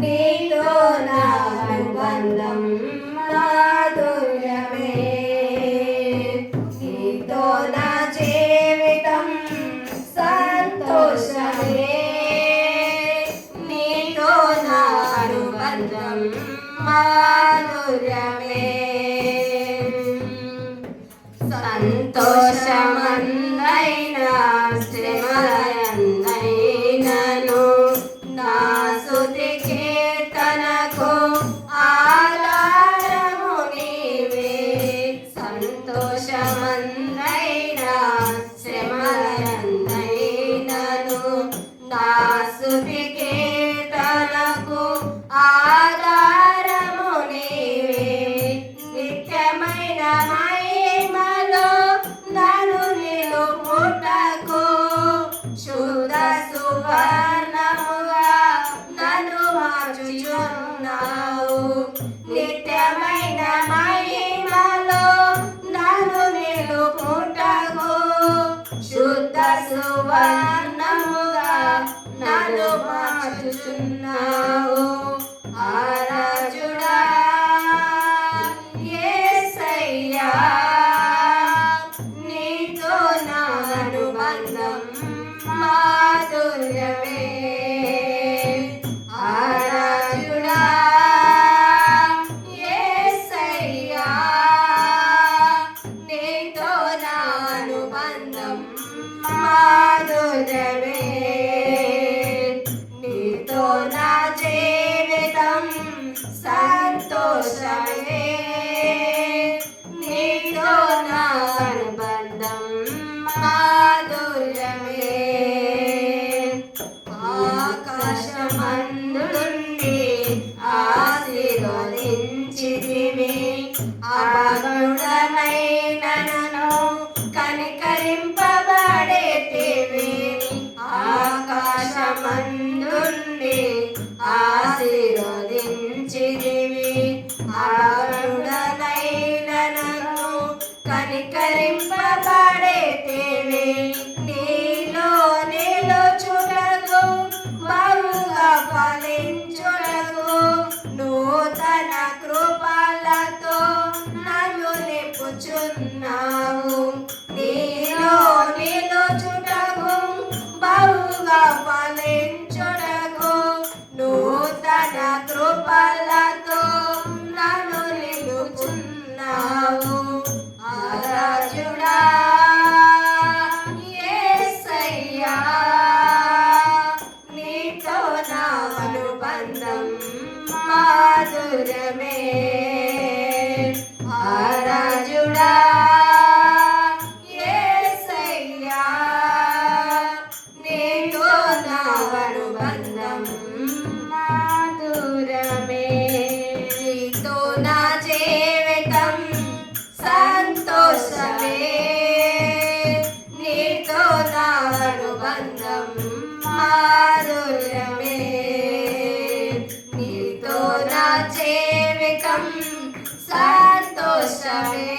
నీతో నా అనుబంధం మాధుర్యమే, నీతో నా జీవితం సంతోషమే, నీతో నా అనుబంధం మాధుర్యమే. సంతోషమందైనా శ్రమలందైనను నా స్తుతి కీర్తనకు ఆధారము నీవే. సంతోషమందైనా శ్రమలందైనను నా స్తుతి కీర్తనకు ఆధారము నీవే. నిత్యమైన మహిమలో నన్ను నిలుపుటకు శుద్ధ సువర్ణముగా నన్ను మార్చుచున్నావు. నిత్యమైన మహిమలో నన్ను నిలుపుటకు శుద్ధ సువర్ణముగా నన్ను మార్చుచున్నావు. ఆరాజుడా యేసయ్యా, నీతో నా అనుబంధం మాధుర్యమే. ఆరాజుడా యేసయ్యా, నీతో నా అనుబంధం మాధుర్యమే, నీతో నా జీవితం సంతోషమే, నీతో నా అనుబంధం మాధుర్యమే. ఆకాశమందుండి ఆశీర్వదించితివి, అభాగ్యుడనైన నన్ను కనికరింపబడేతివి. ఆకాశమందుండి ఆశీర్వదించితివి, అభాగ్యుడనైన నన్ను కనికరింపబడేతివి. నీలో నిలుచుటకు బహుగా ఫలించుటకు నూతన కృపలతో నన్ను నింపుచున్నావు. నీలో నిలుచుటకు బహుగా ఫలించుటకు నూతన కృపలతో నన్ను నిలుపుచున్నావు. ఆరాజుడా యేసయ్యా, నీతో నా అనుబంధం మాధుర్యమే. ఆరాజుడా యేసయ్యా, నీతో నా అనుబంధం మాధుర్యమే, నీతో నా జీవితం సంతోషమే, నీతో నా అనుబంధం మాధుర్యమే, నీతో నా జీవితం సంతోషమే.